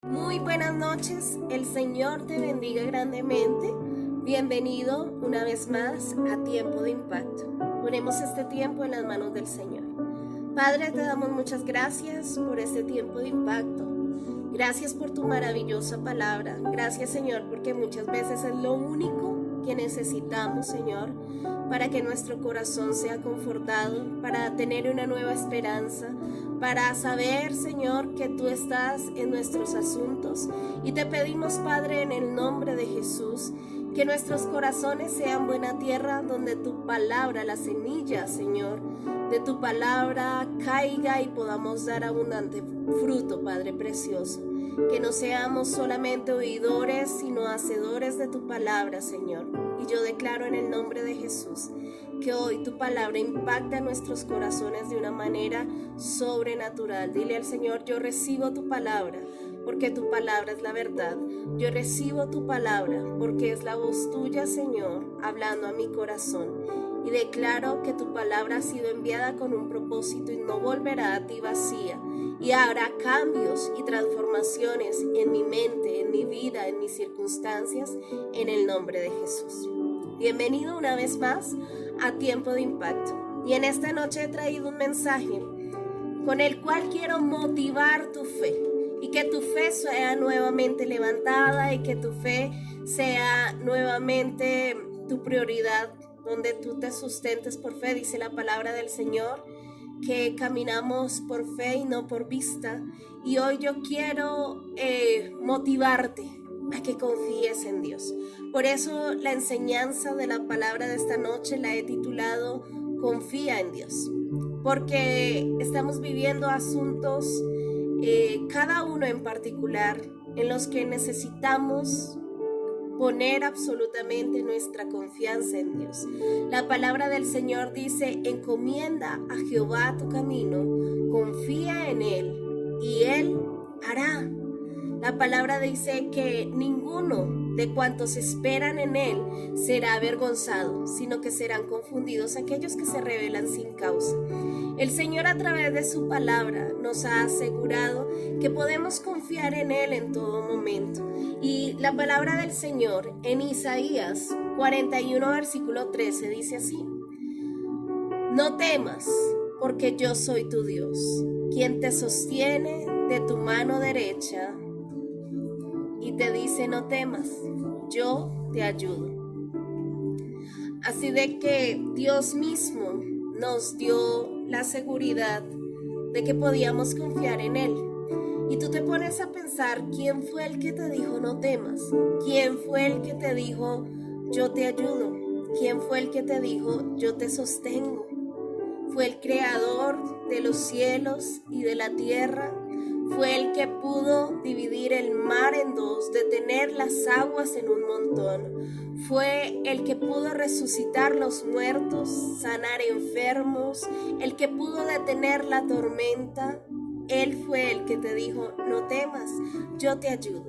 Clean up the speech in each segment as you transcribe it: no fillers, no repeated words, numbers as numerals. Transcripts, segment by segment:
Muy buenas noches, el Señor te bendiga grandemente. Bienvenido una vez más a Tiempo de Impacto. Ponemos este tiempo en las manos del Señor. Padre, te damos muchas gracias por este tiempo de impacto. Gracias por tu maravillosa palabra. Gracias, Señor, porque muchas veces es lo único que necesitamos, Señor, para que nuestro corazón sea confortado, para tener una nueva esperanza, para saber, Señor, que tú estás en nuestros asuntos. Y te pedimos, Padre, en el nombre de Jesús, que nuestros corazones sean buena tierra donde tu palabra, la semilla, Señor, de tu palabra caiga y podamos dar abundante fruto, Padre precioso. Que no seamos solamente oidores, sino hacedores de tu palabra, Señor. Y yo declaro en el nombre de Jesús que hoy tu palabra impacta nuestros corazones de una manera sobrenatural. Dile al Señor: yo recibo tu palabra, porque tu palabra es la verdad. Yo recibo tu palabra, porque es la voz tuya, Señor, hablando a mi corazón. Y declaro que tu palabra ha sido enviada con un propósito y no volverá a ti vacía. Y habrá cambios y transformaciones en mi mente, en mi vida, en mis circunstancias, en el nombre de Jesús. Bienvenido una vez más a Tiempo de Impacto. Y en esta noche he traído un mensaje con el cual quiero motivar tu fe. Y que tu fe sea nuevamente levantada y que tu fe sea nuevamente tu prioridad, donde tú te sustentes por fe. Dice la palabra del Señor que caminamos por fe y no por vista. Y hoy yo quiero motivarte a que confíes en Dios. Por eso la enseñanza de la palabra de esta noche la he titulado Confía en Dios. Porque estamos viviendo asuntos, cada uno en particular, en los que necesitamos poner absolutamente nuestra confianza en Dios. La palabra del Señor dice: encomienda a Jehová tu camino, confía en Él y Él hará. La palabra dice que ninguno de cuantos esperan en Él será avergonzado, sino que serán confundidos aquellos que se rebelan sin causa. El Señor, a través de su palabra, nos ha asegurado que podemos confiar en Él en todo momento. Y la palabra del Señor en Isaías 41, versículo 13 dice así: no temas, porque yo soy tu Dios, quien te sostiene de tu mano derecha. Y te dice: no temas, yo te ayudo. Así de que Dios mismo nos dio la seguridad de que podíamos confiar en Él. Y tú te pones a pensar: ¿quién fue el que te dijo no temas? ¿Quién fue el que te dijo yo te ayudo? ¿Quién fue el que te dijo yo te sostengo? Fue el creador de los cielos y de la tierra. Fue el que pudo dividir el mar en dos, detener las aguas en un montón. Fue el que pudo resucitar los muertos, sanar enfermos, el que pudo detener la tormenta. Él fue el que te dijo: no temas, yo te ayudo.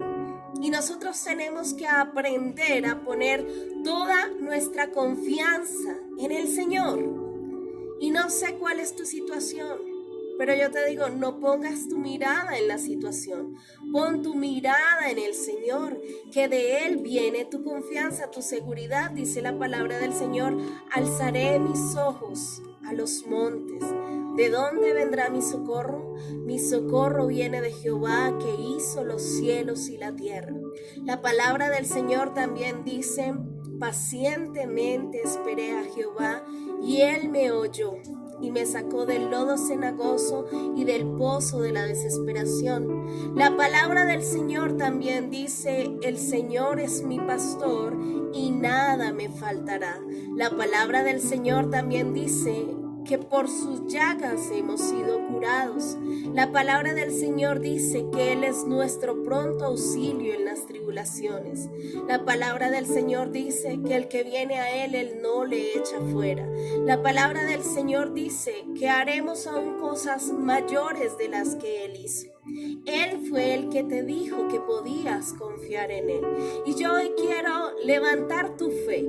Y nosotros tenemos que aprender a poner toda nuestra confianza en el Señor. Y no sé cuál es tu situación, pero yo te digo: no pongas tu mirada en la situación, pon tu mirada en el Señor, que de Él viene tu confianza, tu seguridad. Dice la palabra del Señor: alzaré mis ojos a los montes. ¿De dónde vendrá mi socorro? Mi socorro viene de Jehová, que hizo los cielos y la tierra. La palabra del Señor también dice: pacientemente esperé a Jehová, y Él me oyó y me sacó del lodo cenagoso y del pozo de la desesperación. La palabra del Señor también dice: el Señor es mi pastor y nada me faltará. La palabra del Señor también dice que por sus llagas hemos sido curados. La palabra del Señor dice que Él es nuestro pronto auxilio en las tribulaciones. La palabra del Señor dice que el que viene a Él no le echa fuera. La palabra del Señor dice que haremos aún cosas mayores de las que Él hizo. Él fue el que te dijo que podías confiar en Él. Y yo hoy quiero levantar tu fe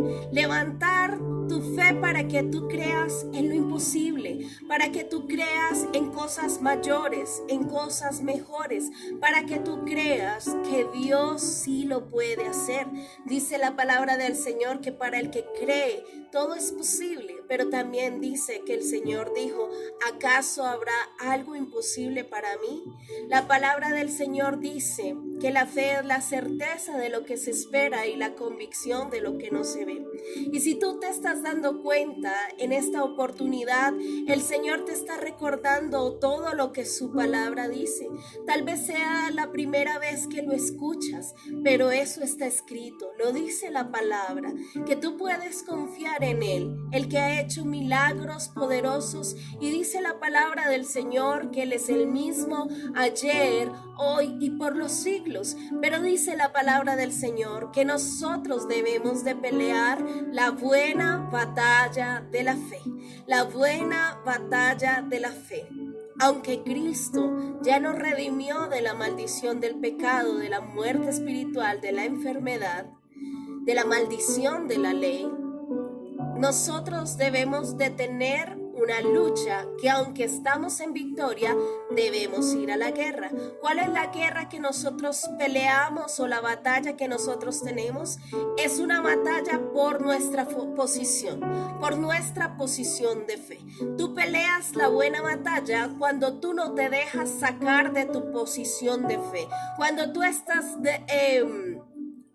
para que tú creas en lo imposible, para que tú creas en cosas mayores, en cosas mejores, para que tú creas que Dios sí lo puede hacer. Dice la palabra del Señor que para el que cree todo es posible, pero también dice que el Señor dijo, ¿acaso habrá algo imposible para mí? La palabra del Señor dice que la fe es la certeza de lo que se espera y la convicción de lo que no se ve. Y si tú te estás dando cuenta en esta oportunidad, el Señor te está recordando todo lo que su palabra dice. Tal vez sea la primera vez que lo escuchas, pero eso está escrito, lo dice la palabra, que tú puedes confiar en Él, el que ha hecho milagros poderosos, y dice la palabra del Señor que Él es el mismo ayer, hoy y por los siglos. Pero dice la palabra del Señor que nosotros debemos de pelear la buena batalla de la fe, la buena batalla de la fe. Aunque Cristo ya nos redimió de la maldición del pecado, de la muerte espiritual, de la enfermedad, de la maldición de la ley, nosotros debemos de tener una lucha que aunque estamos en victoria, debemos ir a la guerra. ¿Cuál es la guerra que nosotros peleamos o la batalla que nosotros tenemos? Es una batalla por nuestra posición de fe. Tú peleas la buena batalla cuando tú no te dejas sacar de tu posición de fe, cuando tú estás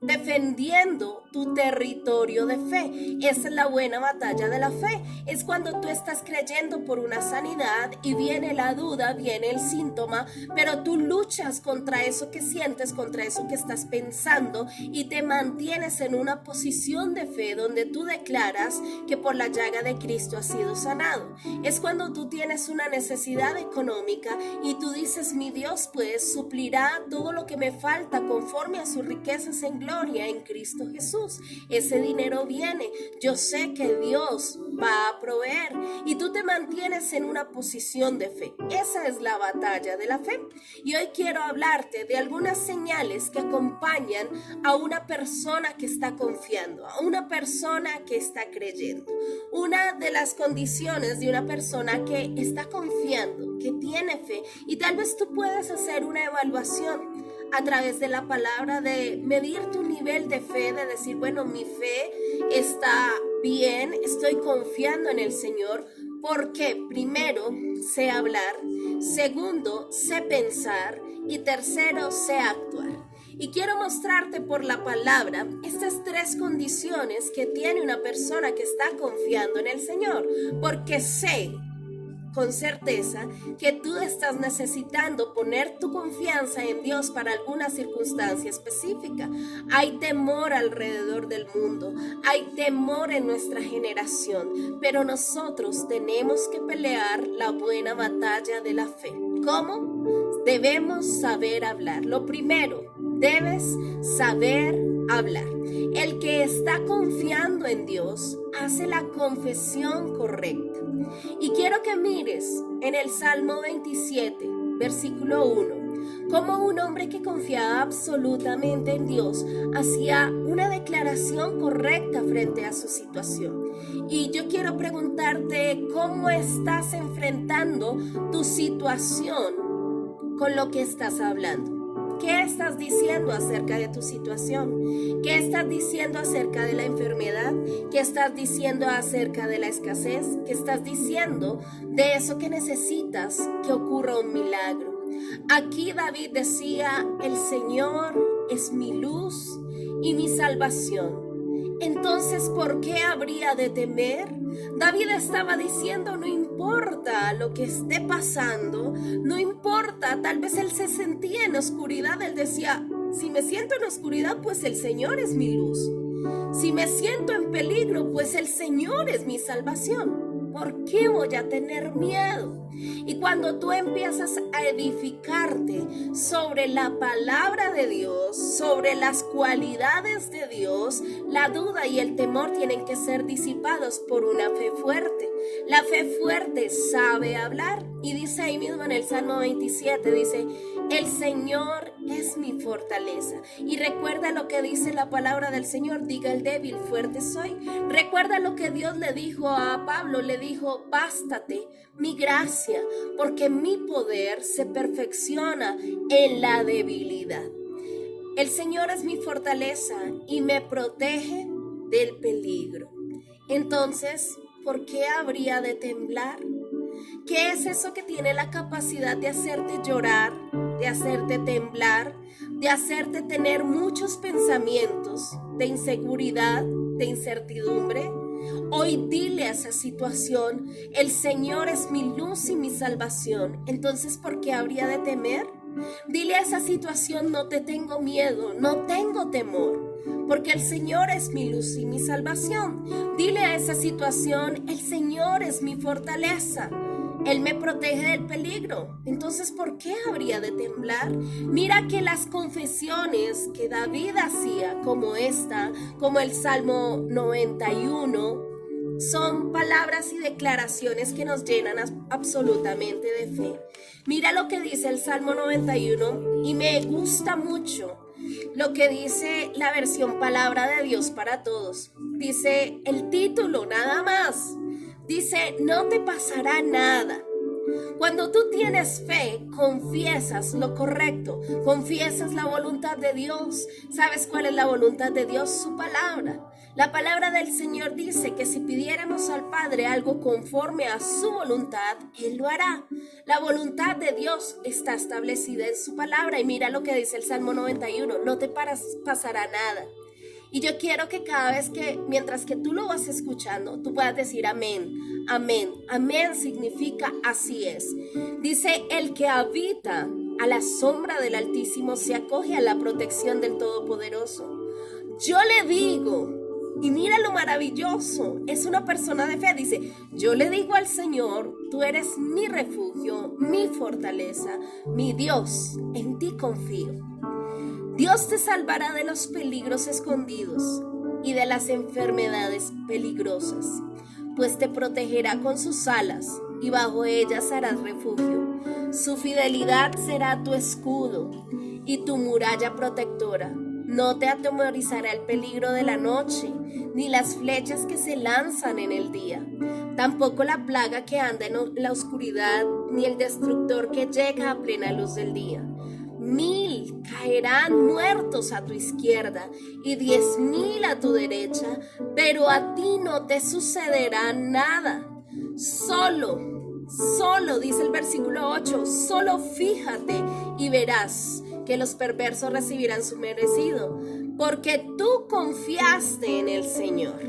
defendiendo tu territorio de fe. Esa es la buena batalla de la fe. Es cuando tú estás creyendo por una sanidad y viene la duda, viene el síntoma, pero tú luchas contra eso que sientes, contra eso que estás pensando, y te mantienes en una posición de fe donde tú declaras que por la llaga de Cristo has sido sanado. Es cuando tú tienes una necesidad económica y tú dices, mi Dios pues suplirá todo lo que me falta conforme a sus riquezas en gloria en Cristo Jesús. Ese dinero viene, yo sé que Dios va a proveer, y tú te mantienes en una posición de fe. Esa es la batalla de la fe. Y hoy quiero hablarte de algunas señales que acompañan a una persona que está confiando, a una persona que está creyendo. Una de las condiciones de una persona que está confiando, que tiene fe, y tal vez tú puedes hacer una evaluación a través de la palabra, de medir tu nivel de fe, de decir, bueno, mi fe está bien, estoy confiando en el Señor, porque primero sé hablar, segundo sé pensar y tercero sé actuar. Y quiero mostrarte por la palabra estas tres condiciones que tiene una persona que está confiando en el Señor, porque sé con certeza que tú estás necesitando poner tu confianza en Dios para alguna circunstancia específica. Hay temor alrededor del mundo, hay temor en nuestra generación, pero nosotros tenemos que pelear la buena batalla de la fe. ¿Cómo? Debemos saber hablar. Lo primero, debes saber hablar. El que está confiando en Dios hace la confesión correcta. Y quiero que mires en el Salmo 27, versículo 1, como un hombre que confiaba absolutamente en Dios hacía una declaración correcta frente a su situación. Y yo quiero preguntarte, ¿cómo estás enfrentando tu situación con lo que estás hablando? ¿Qué estás diciendo acerca de tu situación? ¿Qué estás diciendo acerca de la enfermedad? ¿Qué estás diciendo acerca de la escasez? ¿Qué estás diciendo de eso que necesitas que ocurra un milagro? Aquí David decía, el Señor es mi luz y mi salvación. Entonces, ¿por qué habría de temer? David estaba diciendo, no importa lo que esté pasando, no importa, tal vez él se sentía en oscuridad, él decía, si me siento en oscuridad, pues el Señor es mi luz. Si me siento en peligro, pues el Señor es mi salvación. ¿Por qué voy a tener miedo? Y cuando tú empiezas a edificarte sobre la palabra de Dios, sobre las cualidades de Dios, la duda y el temor tienen que ser disipados por una fe fuerte. La fe fuerte sabe hablar. Y dice ahí mismo en el Salmo 27, dice, el Señor es mi fortaleza. Y recuerda lo que dice la palabra del Señor, diga el débil, fuerte soy. Recuerda lo que Dios le dijo a Pablo, le dijo, bástate mi gracia, porque mi poder se perfecciona en la debilidad. El Señor es mi fortaleza y me protege del peligro. Entonces, ¿por qué habría de temblar? ¿Qué es eso que tiene la capacidad de hacerte llorar, de hacerte temblar, de hacerte tener muchos pensamientos de inseguridad, de incertidumbre? Hoy dile a esa situación, el Señor es mi luz y mi salvación. Entonces, ¿por qué habría de temer? Dile a esa situación, no te tengo miedo, no tengo temor, porque el Señor es mi luz y mi salvación. Dile a esa situación, el Señor es mi fortaleza. Él me protege del peligro. Entonces, ¿por qué habría de temblar? Mira que las confesiones que David hacía, como esta, como el Salmo 91, son palabras y declaraciones que nos llenan absolutamente de fe. Mira lo que dice el Salmo 91 y me gusta mucho lo que dice la versión Palabra de Dios para Todos. Dice el título nada más. Dice, no te pasará nada. Cuando tú tienes fe, confiesas lo correcto, confiesas la voluntad de Dios. ¿Sabes cuál es la voluntad de Dios? Su palabra. La palabra del Señor dice que si pidiéramos al Padre algo conforme a su voluntad, Él lo hará. La voluntad de Dios está establecida en su palabra. Y mira lo que dice el Salmo 91, no te pasará nada. Y yo quiero que cada vez que, mientras que tú lo vas escuchando, tú puedas decir amén, amén. Amén significa así es. Dice, el que habita a la sombra del Altísimo se acoge a la protección del Todopoderoso. Yo le digo, y mira lo maravilloso, es una persona de fe, dice, yo le digo al Señor, tú eres mi refugio, mi fortaleza, mi Dios, en ti confío. Dios te salvará de los peligros escondidos y de las enfermedades peligrosas, pues te protegerá con sus alas y bajo ellas harás refugio. Su fidelidad será tu escudo y tu muralla protectora. No te atemorizará el peligro de la noche, ni las flechas que se lanzan en el día, tampoco la plaga que anda en la oscuridad, ni el destructor que llega a plena luz del día. 1000 caerán muertos a tu izquierda y 10,000 a tu derecha, pero a ti no te sucederá nada. Solo, dice el versículo 8, solo fíjate y verás que los perversos recibirán su merecido, porque tú confiaste en el Señor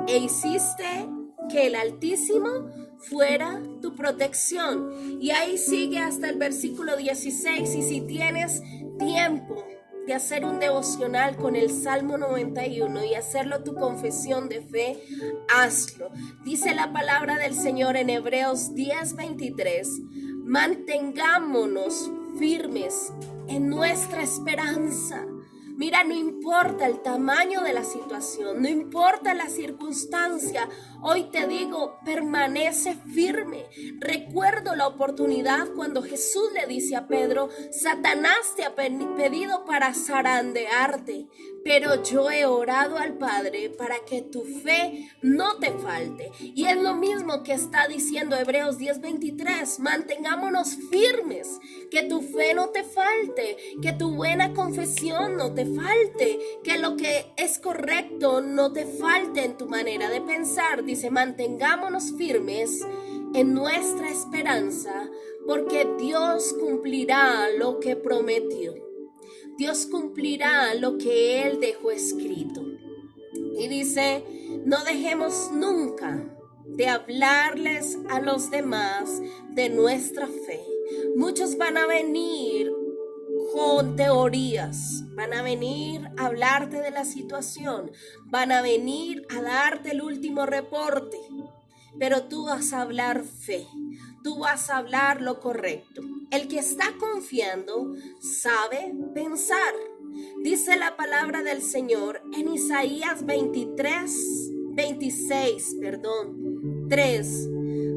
e hiciste que el Altísimo fuera tu protección. Y ahí sigue hasta el versículo 16. Y si tienes tiempo de hacer un devocional con el Salmo 91 y hacerlo tu confesión de fe, hazlo. Dice la palabra del Señor en Hebreos 10:23, mantengámonos firmes en nuestra esperanza. Mira, no importa el tamaño de la situación, no importa la circunstancia, hoy te digo, permanece firme. Recuerdo la oportunidad cuando Jesús le dice a Pedro, Satanás te ha pedido para zarandearte, pero yo he orado al Padre para que tu fe no te falte. Y es lo mismo que está diciendo Hebreos 10:23, mantengámonos firmes, que tu fe no te falte, que tu buena confesión no te falte, que lo que es correcto no te falte en tu manera de pensar. Dice, mantengámonos firmes en nuestra esperanza, porque Dios cumplirá lo que prometió. Dios cumplirá lo que Él dejó escrito. Y dice, no dejemos nunca de hablarles a los demás de nuestra fe. Muchos van a venir con teorías, van a venir a hablarte de la situación, van a venir a darte el último reporte, pero tú vas a hablar fe, tú vas a hablar lo correcto. El que está confiando sabe pensar. Dice la palabra del Señor en Isaías 3.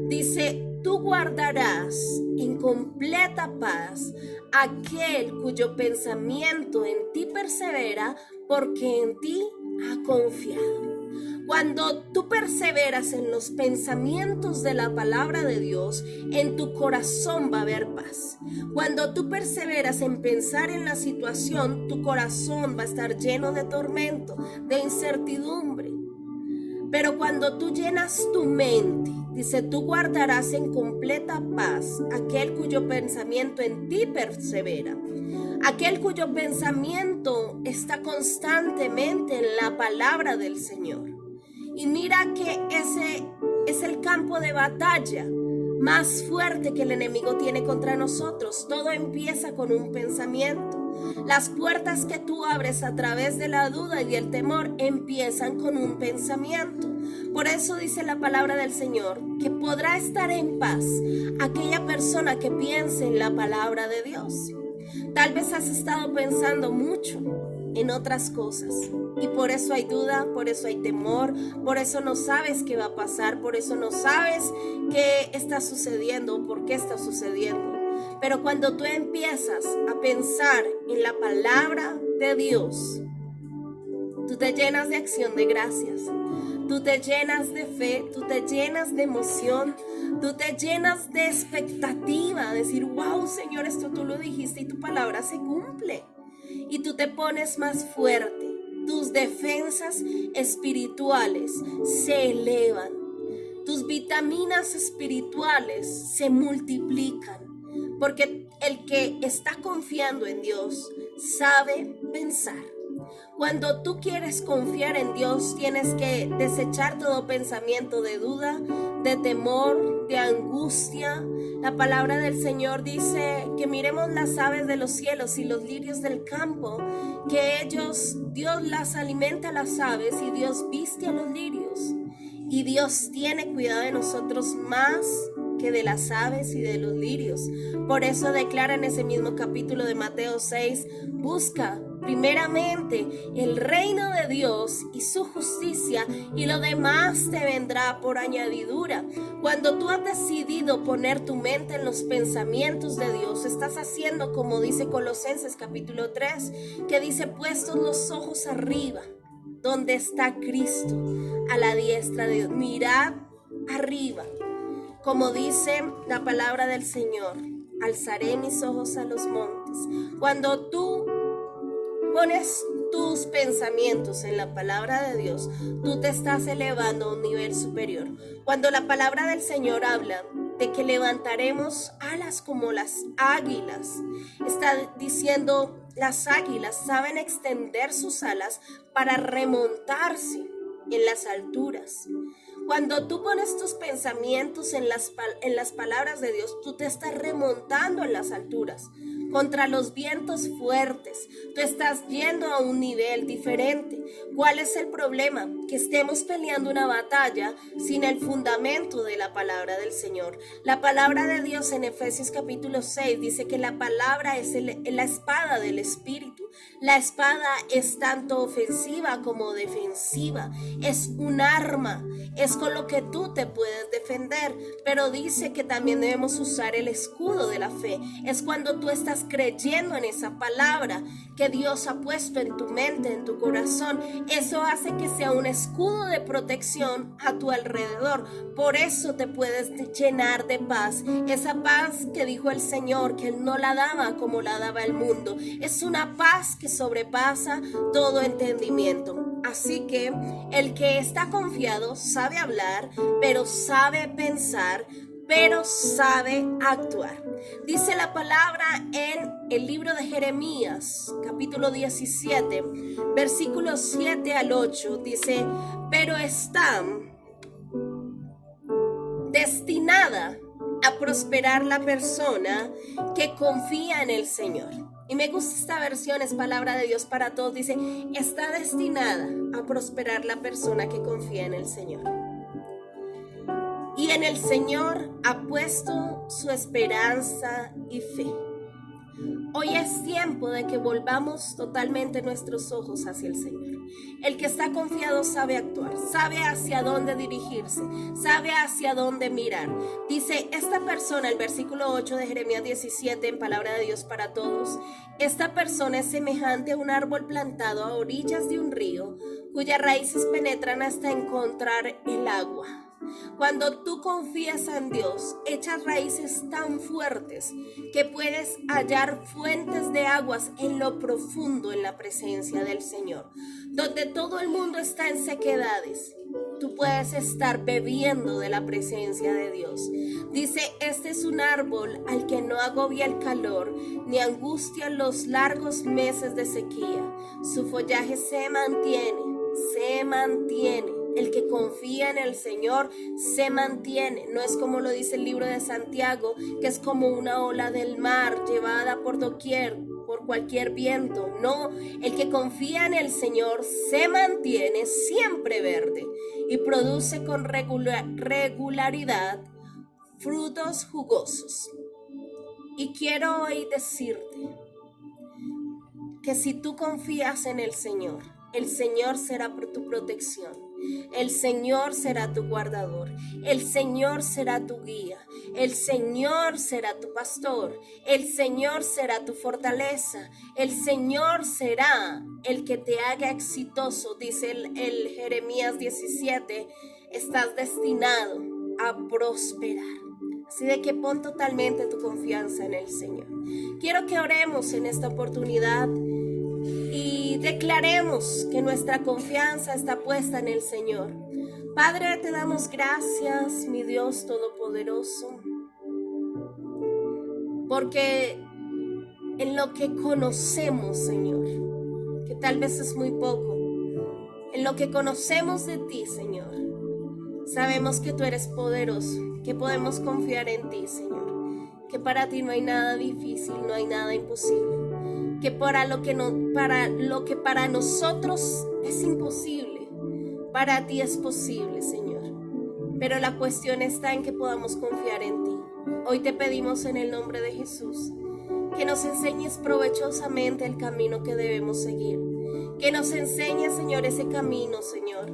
Dice, tú guardarás en completa paz aquel cuyo pensamiento en ti persevera, porque en ti ha confiado. Cuando tú perseveras en los pensamientos de la palabra de Dios, en tu corazón va a haber paz. Cuando tú perseveras en pensar en la situación, tu corazón va a estar lleno de tormento, de incertidumbre. Pero cuando tú llenas tu mente, dice, tú guardarás en completa paz aquel cuyo pensamiento en ti persevera. Aquel cuyo pensamiento está constantemente en la palabra del Señor. Y mira que ese es el campo de batalla más fuerte que el enemigo tiene contra nosotros. Todo empieza con un pensamiento. Las puertas que tú abres a través de la duda y del temor empiezan con un pensamiento. Por eso dice la palabra del Señor que podrá estar en paz aquella persona que piense en la palabra de Dios. Tal vez has estado pensando mucho en otras cosas y por eso hay duda, por eso hay temor, por eso no sabes qué va a pasar, por eso no sabes qué está sucediendo o por qué está sucediendo. Pero cuando tú empiezas a pensar en la palabra de Dios, tú te llenas de acción de gracias, tú te llenas de fe, tú te llenas de emoción, tú te llenas de expectativa, decir, wow, Señor, esto tú lo dijiste y tu palabra se cumple. Y tú te pones más fuerte, tus defensas espirituales se elevan, tus vitaminas espirituales se multiplican, porque el que está confiando en Dios sabe pensar. Cuando tú quieres confiar en Dios, tienes que desechar todo pensamiento de duda, de temor, de angustia. La palabra del Señor dice que miremos las aves de los cielos y los lirios del campo, que Dios las alimenta a las aves y Dios viste a los lirios. Y Dios tiene cuidado de nosotros más que de las aves y de los lirios. Por eso declara en ese mismo capítulo de Mateo 6, busca primeramente el reino de Dios y su justicia, y lo demás te vendrá por añadidura. Cuando tú has decidido poner tu mente en los pensamientos de Dios, estás haciendo como dice Colosenses capítulo 3, que dice, puestos los ojos arriba, donde está Cristo, a la diestra de Dios. Mirad arriba. Como dice la palabra del Señor, alzaré mis ojos a los montes. Cuando tú pones tus pensamientos en la palabra de Dios, tú te estás elevando a un nivel superior. Cuando la palabra del Señor habla de que levantaremos alas como las águilas, está diciendo, las águilas saben extender sus alas para remontarse en las alturas. Cuando tú pones tus pensamientos en las palabras de Dios, tú te estás remontando en las alturas, contra los vientos fuertes. Tú estás yendo a un nivel diferente. ¿Cuál es el problema? Que estemos peleando una batalla sin el fundamento de la palabra del Señor. La palabra de Dios en Efesios capítulo 6 dice que la palabra es la espada del Espíritu. La espada es tanto ofensiva como defensiva. Es un arma. Es con lo que tú te puedes defender. Pero dice que también debemos usar el escudo de la fe. Es cuando tú estás creyendo en esa palabra que Dios ha puesto en tu mente, en tu corazón. Eso hace que sea un escudo de protección a tu alrededor. Por eso te puedes llenar de paz. Esa paz que dijo el Señor que Él no la daba como la daba el mundo. Es una paz que sobrepasa todo entendimiento. Así que el que está confiado sabe hablar, pero sabe pensar, pero sabe actuar. Dice la palabra en el libro de Jeremías, capítulo 17, versículos 7 al 8, dice, pero está destinada a prosperar la persona que confía en el Señor. Y me gusta esta versión, es palabra de Dios para todos. Dice, está destinada a prosperar la persona que confía en el Señor. Y en el Señor ha puesto su esperanza y fe. Hoy es tiempo de que volvamos totalmente nuestros ojos hacia el Señor. El que está confiado sabe actuar, sabe hacia dónde dirigirse, sabe hacia dónde mirar. Dice esta persona, el versículo 8 de Jeremías 17, en palabra de Dios para todos, esta persona es semejante a un árbol plantado a orillas de un río, cuyas raíces penetran hasta encontrar el agua. Cuando tú confías en Dios, echas raíces tan fuertes que puedes hallar fuentes de aguas en lo profundo en la presencia del Señor. Donde todo el mundo está en sequedades, tú puedes estar bebiendo de la presencia de Dios. Dice, este es un árbol al que no agobia el calor, ni angustia los largos meses de sequía. Su follaje se mantiene. El que confía en el Señor se mantiene. No es como lo dice el libro de Santiago, que es como una ola del mar llevada por doquier, por cualquier viento. No, el que confía en el Señor se mantiene siempre verde y produce con regularidad frutos jugosos. Y quiero hoy decirte que si tú confías en el Señor será tu protección. El Señor será tu guardador. El Señor será tu guía. El Señor será tu pastor. El Señor será tu fortaleza. El Señor será el que te haga exitoso. Dice el Jeremías 17, estás destinado a prosperar. Así de que pon totalmente tu confianza en el Señor. Quiero que oremos en esta oportunidad y declaremos que nuestra confianza está puesta en el Señor. Padre, te damos gracias, mi Dios todopoderoso, porque en lo que conocemos, Señor, que tal vez es muy poco, en lo que conocemos de ti, Señor, sabemos que tú eres poderoso, que podemos confiar en ti, Señor, que para ti no hay nada difícil, no hay nada imposible. Que para lo que para nosotros es imposible, para ti es posible, Señor. Pero la cuestión está en que podamos confiar en ti. Hoy te pedimos en el nombre de Jesús que nos enseñes provechosamente el camino que debemos seguir. Que nos enseñes, Señor, ese camino, Señor,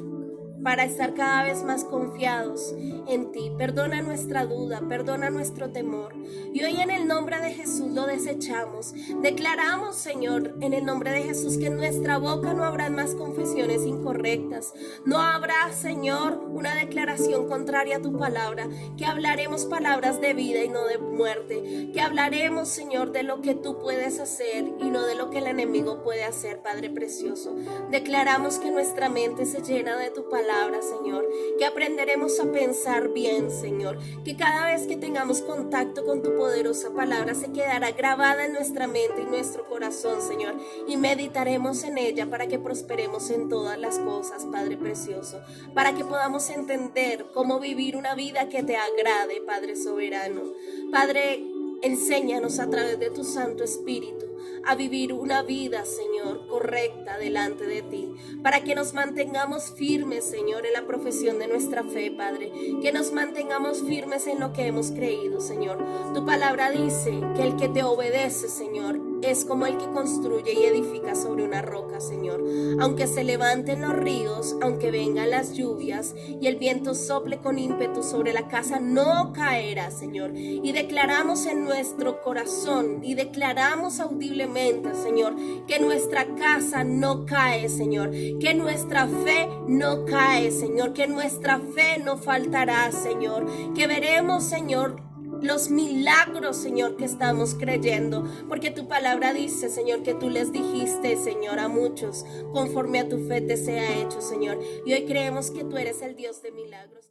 para estar cada vez más confiados en ti. Perdona nuestra duda, perdona nuestro temor. Y hoy en el nombre de Jesús lo desechamos. Declaramos, Señor, en el nombre de Jesús, que en nuestra boca no habrá más confesiones incorrectas. No habrá, Señor, una declaración contraria a tu palabra. Que hablaremos palabras de vida y no de muerte. Que hablaremos, Señor, de lo que tú puedes hacer y no de lo que el enemigo puede hacer, Padre precioso. Declaramos que nuestra mente se llena de tu palabra, Señor, que aprenderemos a pensar bien, Señor, que cada vez que tengamos contacto con tu poderosa palabra se quedará grabada en nuestra mente y nuestro corazón, Señor, y meditaremos en ella para que prosperemos en todas las cosas, Padre precioso, para que podamos entender cómo vivir una vida que te agrade, Padre soberano. Padre, enséñanos a través de tu Santo Espíritu a vivir una vida, Señor, correcta delante de ti, para que nos mantengamos firmes, Señor, en la profesión de nuestra fe, Padre, que nos mantengamos firmes en lo que hemos creído, Señor. Tu palabra dice que el que te obedece, Señor, es como el que construye y edifica sobre una roca, Señor. Aunque se levanten los ríos, aunque vengan las lluvias y el viento sople con ímpetu sobre la casa, no caerá, Señor. Y declaramos en nuestro corazón y declaramos audiblemente, Señor, que nuestra casa no cae, Señor, que nuestra fe no cae, Señor, que nuestra fe no faltará, Señor, que veremos, Señor, los milagros, Señor, que estamos creyendo, porque tu palabra dice, Señor, que tú les dijiste, Señor, a muchos, conforme a tu fe te sea hecho, Señor, y hoy creemos que tú eres el Dios de milagros.